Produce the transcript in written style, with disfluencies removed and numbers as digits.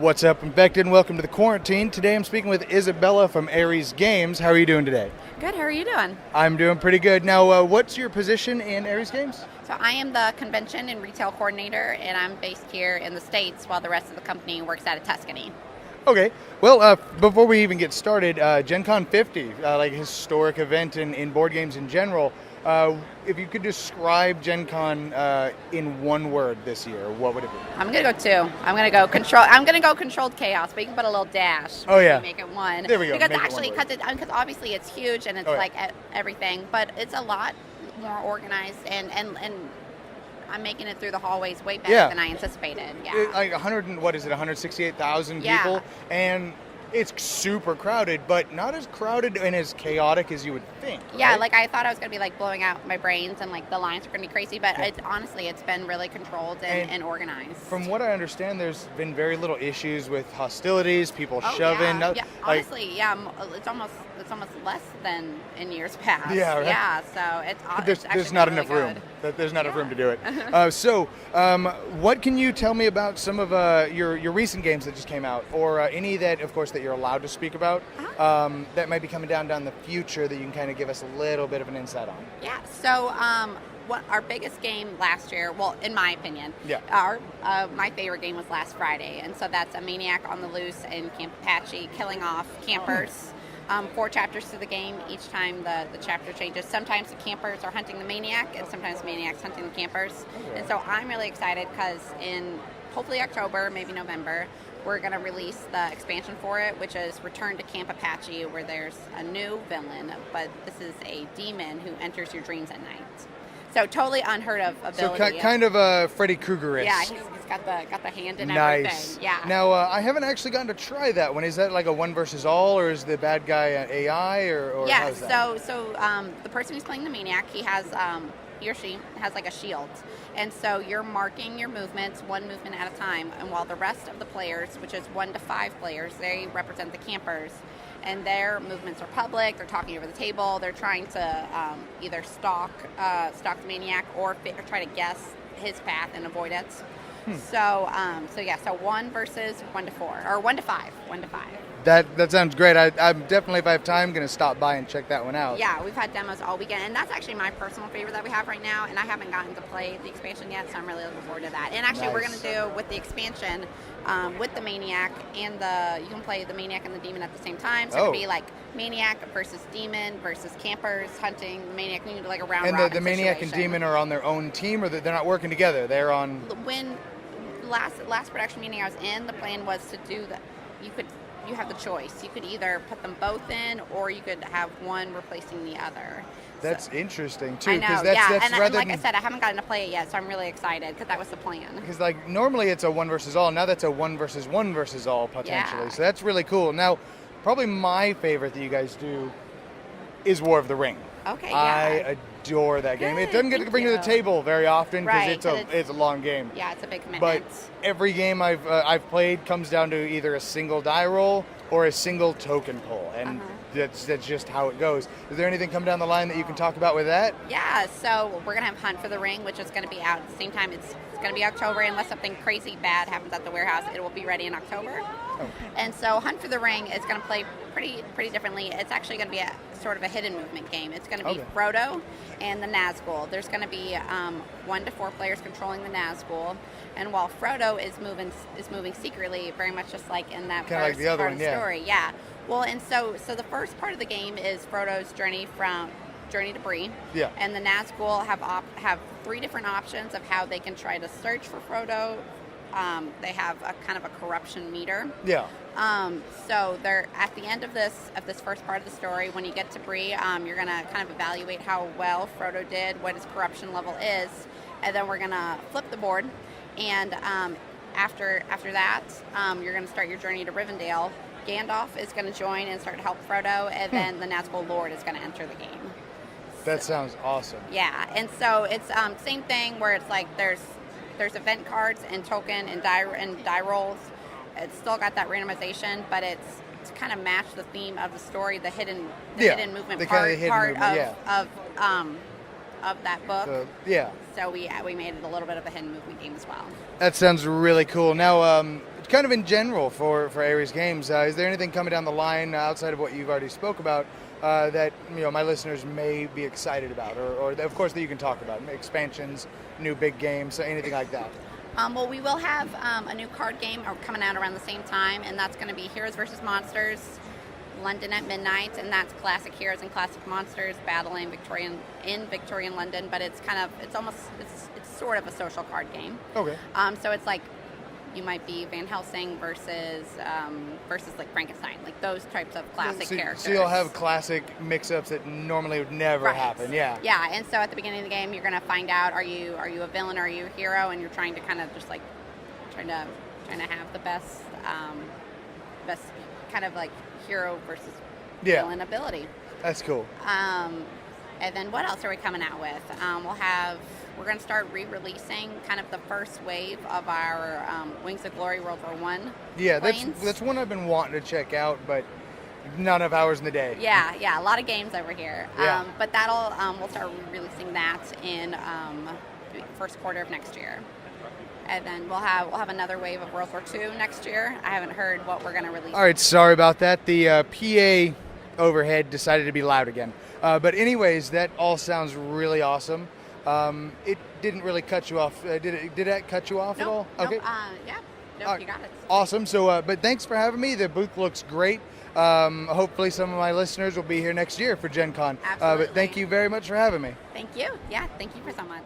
What's up, Infected, and welcome to the Quarantine. Today I'm speaking with Isabella from Aries Games. How are you doing today? Good, how are you doing? I'm doing pretty good. Now, what's your position in Aries Games? So I am the convention and retail coordinator, and I'm based here in the States while the rest of the company works out of Tuscany. Okay. Well, before we even get started, Gen Con 50, like a historic event in board games in general, if you could describe Gen Con in one word this year, what would it be? I'm gonna go two. I'm gonna go controlled chaos, but you can put a little dash. Oh yeah. Make it one. There we go. Because obviously it's huge and it's everything, but it's a lot more organized and I'm making it through the hallways way better than I anticipated. Yeah. Like 168,000 people, and it's super crowded, but not as crowded and as chaotic as you would think. Yeah, right? like I thought I was going to be like blowing out my brains and like the lines are going to be crazy, but honestly, it's been really controlled and organized. From what I understand, there's been very little issues with hostilities, people shoving. Yeah, honestly, it's almost less than in years past. Yeah, right? Yeah, so there's not enough room. There's not enough room to do it. So, what can you tell me about some of your recent games that just came out, or any that, of course, that you're allowed to speak about that might be coming down the future that you can kind of give us a little bit of an insight on? Yeah. So, what our biggest game last year, well, in my opinion, my favorite game was last Friday, and so that's a Maniac on the Loose in Camp Apache, killing off campers. 4 chapters to the game. Each time the chapter changes. Sometimes the campers are hunting the Maniac, and sometimes the Maniac's hunting the campers. Okay. And so I'm really excited because in hopefully October, maybe November, we're going to release the expansion for it, which is Return to Camp Apache, where there's a new villain, but this is a demon who enters your dreams at night. So totally unheard of ability. So kind of a Freddy Krueger-ish. Yeah, he's got the hand and nice. Everything. Yeah. Now, I haven't actually gotten to try that one. Is that like a one versus all, or is the bad guy AI, or yeah? How's that? So the person who's playing the Maniac, he or she has like a shield, and so you're marking your movements one movement at a time, and while the rest of the players, which is 1 to 5 players, they represent the campers. And their movements are public. They're talking over the table. They're trying to either stalk the Maniac or try to guess his path and avoid it. So 1 versus 1 to 4 or 1 to 5. 1 to 5. That sounds great. I'm definitely, if I have time, going to stop by and check that one out. Yeah, we've had demos all weekend, and that's actually my personal favorite that we have right now, and I haven't gotten to play the expansion yet, so I'm really looking forward to that. And actually, we're going to do, with the expansion, with the Maniac, and you can play the Maniac and the Demon at the same time, so it could be like Maniac versus Demon versus campers hunting the Maniac. We need like a round robin the Maniac and Demon are on their own team, or they're not working together? They're on... When last production meeting I was in, the plan was to do that. You have the choice. You could either put them both in, or you could have one replacing the other. That's interesting too. I know, that's and like I said, I haven't gotten to play it yet, so I'm really excited because that was the plan. Because like normally it's a 1 versus all, now that's a 1 versus 1 versus all potentially. Yeah. So that's really cool. Now, probably my favorite that you guys do is War of the Ring. Okay, yeah. I adore that game. It doesn't get to bring to the table very often because it's a long game. Yeah, it's a big commitment. But every game I've played comes down to either a single die roll or a single token pull, and that's just how it goes. Is there anything come down the line that you can talk about with that? Yeah, so we're gonna have Hunt for the Ring, which is gonna be out at the same time. It's gonna be October, unless something crazy bad happens at the warehouse. It will be ready in October. Oh. And so Hunt for the Ring is gonna play pretty differently. It's actually gonna be a sort of a hidden movement game. It's gonna be Frodo and the Nazgul. There's gonna be 1 to 4 players controlling the Nazgul, and while Frodo is moving secretly, very much just like in that kind of like the other part of the story. Yeah. Well, and so the first part of the game is Frodo's journey to Bree. Yeah. And the Nazgul have 3 different options of how they can try to search for Frodo. They have a kind of a corruption meter. Yeah. So they're at the end of this first part of the story. When you get to Bree, you're gonna kind of evaluate how well Frodo did, what his corruption level is, and then we're gonna flip the board. And after that, you're gonna start your journey to Rivendell. Gandalf is going to join and start to help Frodo, and then the Nazgul Lord is going to enter the game. That sounds awesome. Yeah, and so it's same thing where it's like there's event cards and token and die rolls. It's still got that randomization, but it's to kind of match the theme of the story, the hidden movement part of of that book. Yeah. So we made it a little bit of a hidden movement game as well. That sounds really cool. Now, kind of in general for Ares Games, is there anything coming down the line outside of what you've already spoke about that my listeners may be excited about, or of course that you can talk about, expansions, new big games, anything like that? Well, we will have a new card game coming out around the same time, and that's going to be Heroes vs. Monsters, London at Midnight, and that's classic heroes and classic monsters battling Victorian London, but it's sort of a social card game. Okay. So it's like you might be Van Helsing versus like Frankenstein, like those types of classic characters. So you'll have classic mix-ups that normally would never happen. Yeah. Yeah, and so at the beginning of the game, you're going to find out are you a villain or are you a hero, and you're trying to kind of just like trying to have the best kind of like hero versus villain ability. That's cool. And then what else are we coming out with? We're going to start re-releasing kind of the first wave of our Wings of Glory World War I. Yeah, planes. that's one I've been wanting to check out, but not enough hours in the day. Yeah, a lot of games over here. Yeah. But we'll start re-releasing that in first quarter of next year. And then we'll have another wave of World War II next year. I haven't heard what we're going to release. All right, sorry about that. The PA overhead decided to be loud again. But anyways, that all sounds really awesome. It didn't really cut you off. Did that cut you off at all? Okay. You got it. Awesome. So, but thanks for having me. The booth looks great. Hopefully some of my listeners will be here next year for Gen Con. Absolutely. But thank you very much for having me. Thank you. Yeah, thank you for so much.